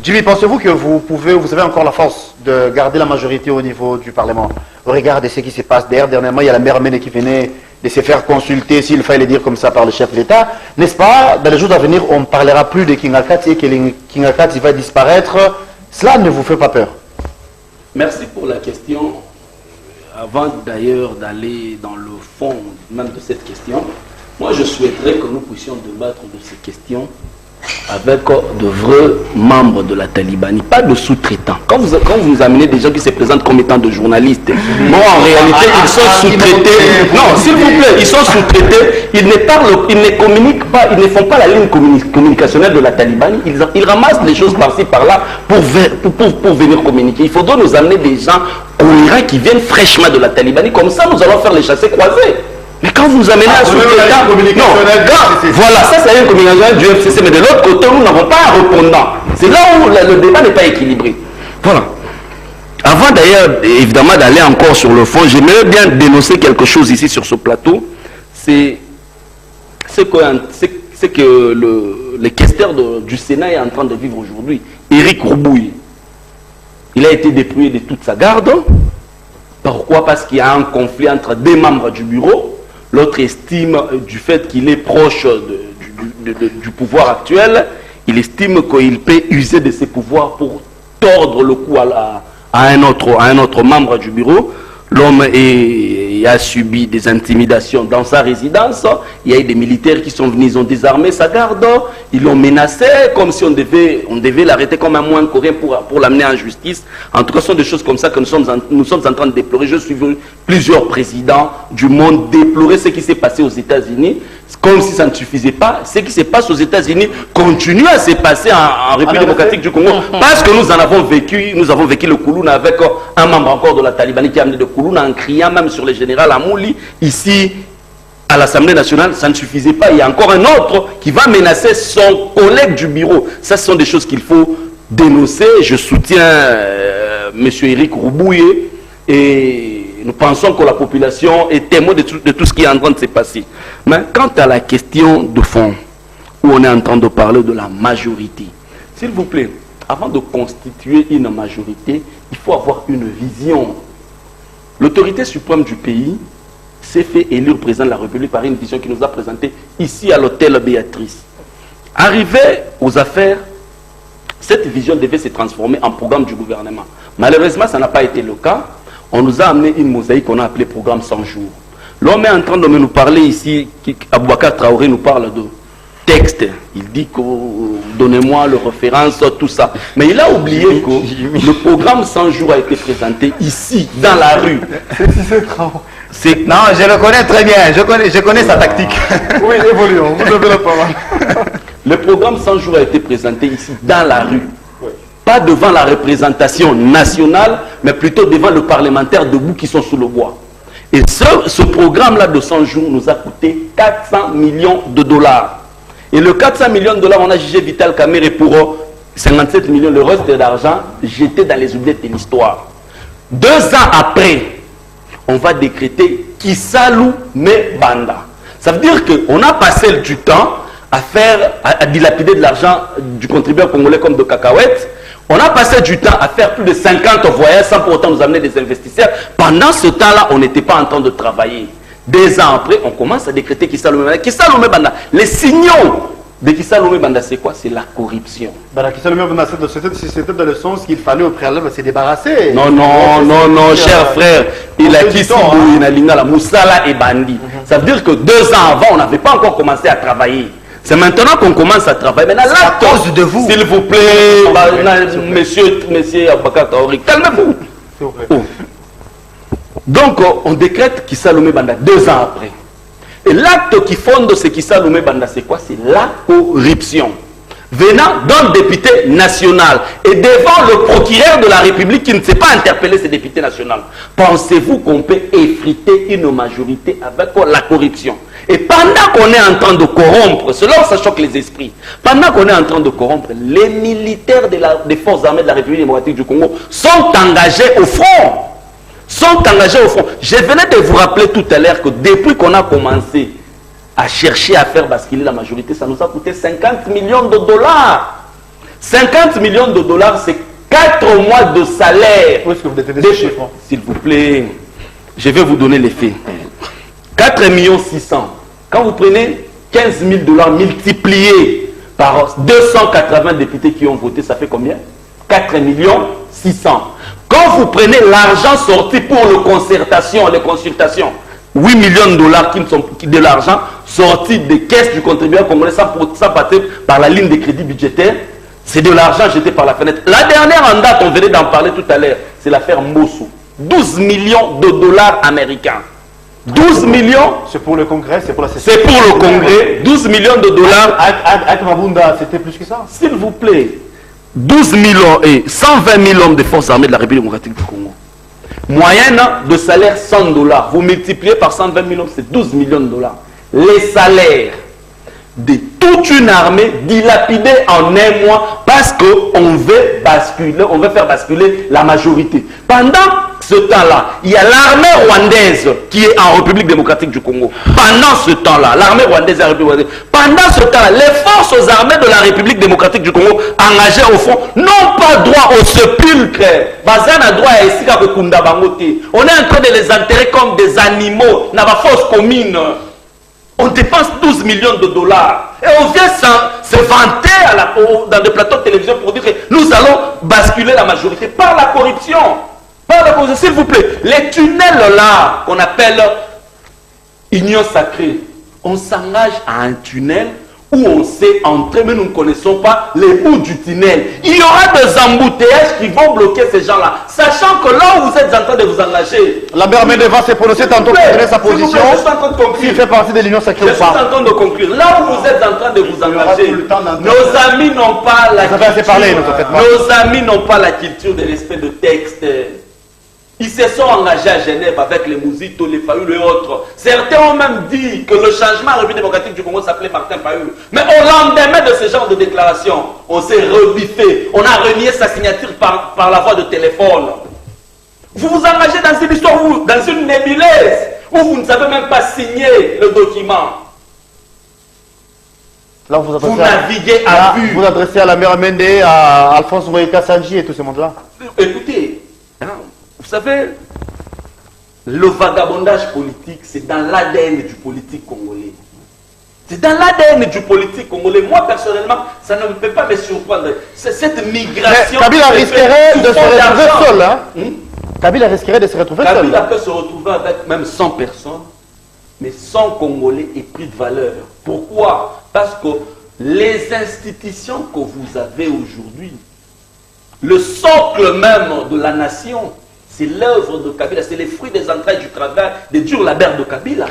Jimmy, pensez-vous que vous avez encore la force de garder la majorité au niveau du Parlement? Regardez ce qui se passe dernièrement, il y a la mère Mene qui venait de se faire consulter, s'il fallait dire comme ça, par le chef de l'État. N'est-ce pas? Dans les jours à venir, on ne parlera plus de King Akati et que King Akati va disparaître. Cela ne vous fait pas peur? Merci pour la question. Avant d'ailleurs d'aller dans le fond même de cette question, moi je souhaiterais que nous puissions débattre de ces questions avec de vrais membres de la Talibanie, pas de sous-traitants. Quand vous nous amenez des gens qui se présentent comme étant de journalistes, bon, en réalité, ils sont sous-traités. Non, s'il vous plaît, ils sont sous-traités. Ils ne communiquent pas, ils ne font pas la ligne communicationnelle de la Talibanie. Ils ramassent les choses par-ci, par-là pour venir communiquer. Il faudra nous amener des gens cohérents qui viennent fraîchement de la Talibanie. Comme ça, nous allons faire les chassés croisés. Mais quand vous amenez un sous-traitant, voilà, ça c'est une communication du FCC, mais de l'autre côté, nous n'avons pas un répondant. C'est là où le débat n'est pas équilibré. Voilà. Avant d'ailleurs, évidemment, d'aller encore sur le fond, j'aimerais bien dénoncer quelque chose ici sur ce plateau. C'est que le questeur du Sénat est en train de vivre aujourd'hui. Éric Roubouille, il a été dépouillé de toute sa garde. Pourquoi? Parce qu'il y a un conflit entre des membres du bureau. L'autre estime du fait qu'il est proche du pouvoir actuel, il estime qu'il peut user de ses pouvoirs pour tordre le cou à un autre membre du bureau. L'homme a subi des intimidations dans sa résidence. Il y a eu des militaires qui sont venus, ils ont désarmé sa garde, ils l'ont menacé comme si on devait l'arrêter comme un moine coréen pour l'amener en justice. En tout cas, ce sont des choses comme ça que nous sommes en train de déplorer. Je suis vu plusieurs présidents du monde déplorer ce qui s'est passé aux États-Unis, comme si ça ne suffisait pas. Ce qui se passe aux États-Unis continue à se passer en République démocratique du Congo, parce que nous avons vécu le Koulouna avec un membre encore de la Talibanie qui a amené de Koulouna en criant même sur le général Amouli. Ici, à l'Assemblée nationale, ça ne suffisait pas. Il y a encore un autre qui va menacer son collègue du bureau. Ça, ce sont des choses qu'il faut dénoncer. Je soutiens M. Éric Roubouille et nous pensons que la population est témoin de tout ce qui est en train de se passer. Mais quant à la question de fond, où on est en train de parler de la majorité, s'il vous plaît, avant de constituer une majorité, il faut avoir une vision. L'autorité suprême du pays s'est fait élire président de la République par une vision qui nous a présentée ici à l'hôtel Béatrice. Arrivé aux affaires, cette vision devait se transformer en programme du gouvernement. Malheureusement, ça n'a pas été le cas. On nous a amené une mosaïque qu'on a appelée programme 100 jours. L'homme est en train de nous parler ici, Aboubacar Traoré nous parle de texte. Il dit que donnez-moi le référence, tout ça. Mais il a oublié que le programme 100 jours a été présenté ici, dans la rue. Non, je le connais très bien, je connais sa tactique. Oui, évoluons, vous avez la parole. Le programme 100 jours a été présenté ici, dans la rue. Pas devant la représentation nationale, mais plutôt devant le parlementaire debout qui sont sous le bois. Et ce programme-là de 100 jours nous a coûté 400 millions de dollars. Et le 400 millions de dollars, on a jugé Vital Kamerhe pour 57 millions, le reste d'argent jeté dans les oubliettes de l'histoire. 2 ans après, on va décréter Kissalu Mebanda. Ça veut dire qu'on a passé du temps à dilapider de l'argent du contribuable congolais comme de cacahuètes. On a passé du temps à faire plus de 50 voyages sans pour autant nous amener des investisseurs. Pendant ce temps-là, on n'était pas en train de travailler. 2 ans après, on commence à décréter Kissalu Mebanda. Kissalu Mebanda, les signaux de Kissalu Mebanda, c'est quoi? C'est la corruption. Kissalu Mebanda, c'était dans le sens qu'il fallait au préalable se débarrasser. Non, cher frère. Il a dit la Moussala et Bandi. Ça veut dire que 2 ans avant, on n'avait pas encore commencé à travailler. C'est maintenant qu'on commence à travailler. Maintenant, là, à cause de vous. S'il vous plaît, monsieur Aboubacar Traoré, calmez-vous. Oh. Donc, on décrète Kissalu Mebanda 2 ans après. Et l'acte qui fonde ce Kissalu Mebanda, c'est quoi? C'est la corruption. Venant d'un député national et devant le procureur de la République qui ne sait pas interpeller ce député national. Pensez-vous qu'on peut effriter une majorité avec la corruption? Et pendant qu'on est en train de corrompre, cela ça choque les esprits, pendant qu'on est en train de corrompre, les militaires des forces armées de la République démocratique du Congo sont engagés au front. Je venais de vous rappeler tout à l'heure que depuis qu'on a commencé à chercher à faire basculer la majorité, ça nous a coûté 50 millions de dollars. 50 millions de dollars, c'est 4 mois de salaire. Où est-ce que vous détenez ce chiffre? S'il vous plaît, je vais vous donner les faits. 4 millions 600. Quand vous prenez 15 000 dollars multipliés par 280 députés qui ont voté, ça fait combien? 4 millions 600. Quand vous prenez l'argent sorti pour les consultations, 8 millions de dollars qui sont de l'argent sorti des caisses du contribuable congolais sans passer par la ligne de crédit budgétaire, c'est de l'argent jeté par la fenêtre. La dernière en date, on venait d'en parler tout à l'heure, c'est l'affaire Mosso. 12 millions de dollars américains. 12 millions. C'est pour le Congrès, c'est pour la session. C'est pour le Congrès. 12 millions de dollars. Avec Mabunda, c'était plus que ça. S'il vous plaît. 12 millions et 120 000 hommes de forces armées de la République démocratique du Congo. Moyenne de salaire 100 dollars. Vous multipliez par 120 000 hommes, c'est 12 millions de dollars. Les salaires de toute une armée dilapidés en un mois parce qu'on veut basculer, on veut faire basculer la majorité. Pendant ce temps-là, il y a l'armée rwandaise qui est en République démocratique du Congo. Pendant ce temps-là, l'armée rwandaise est en République démocratique. Pendant ce temps-là, les forces armées de la République démocratique du Congo, engagées au fond, n'ont pas droit au sépulcre. Bazan a droit à Esika Kokunda Bangote. On est en train de les enterrer comme des animaux dans la fosse commune. On dépense 12 millions de dollars. Et on vient se vanter dans des plateaux de télévision pour dire que nous allons basculer la majorité par la corruption. Par la corruption, s'il vous plaît. Les tunnels là, qu'on appelle union sacrée, on s'engage à un tunnel où on sait entrer, mais nous ne connaissons pas les bouts du tunnel. Il y aura des embouteillages qui vont bloquer ces gens-là, sachant que là où vous êtes en train de vous engager... Lambert Mendeva s'est prononcé tantôt pour donner sa position. S'il fait partie de l'Union sacrée ou pas. Je suis en train de conclure. Là où vous êtes en train de vous engager, nos amis n'ont pas la culture. Nos amis n'ont pas la culture de respect de texte. Ils se sont engagés à Genève avec les Mouzito, les Fayulu et autres. Certains ont même dit que le changement en République démocratique du Congo s'appelait Martin Fayulu. Mais au lendemain de ce genre de déclaration, on s'est rebiffé. On a renié sa signature par la voie de téléphone. Vous vous engagez dans une histoire, dans une nébuleuse, où vous ne savez même pas signer le document. Là, vous naviguez à vue. Vous adressez à la mère Mende, à Alphonse Moïka Sanji et tout ce monde-là. Écoutez, vous savez, le vagabondage politique, c'est dans l'ADN du politique congolais. C'est dans l'ADN du politique congolais. Moi, personnellement, ça ne me peut pas me surprendre. C'est cette migration... Mais Kabila risquerait de se retrouver seul. Hein? Kabila risquerait de se retrouver seul. Kabila peut se retrouver avec même 100 personnes, mais 100 Congolais est pris de valeur. Pourquoi? Parce que les institutions que vous avez aujourd'hui, le socle même de la nation, c'est l'œuvre de Kabila, c'est les fruits des entrailles du travail, des durs labeurs de Kabila.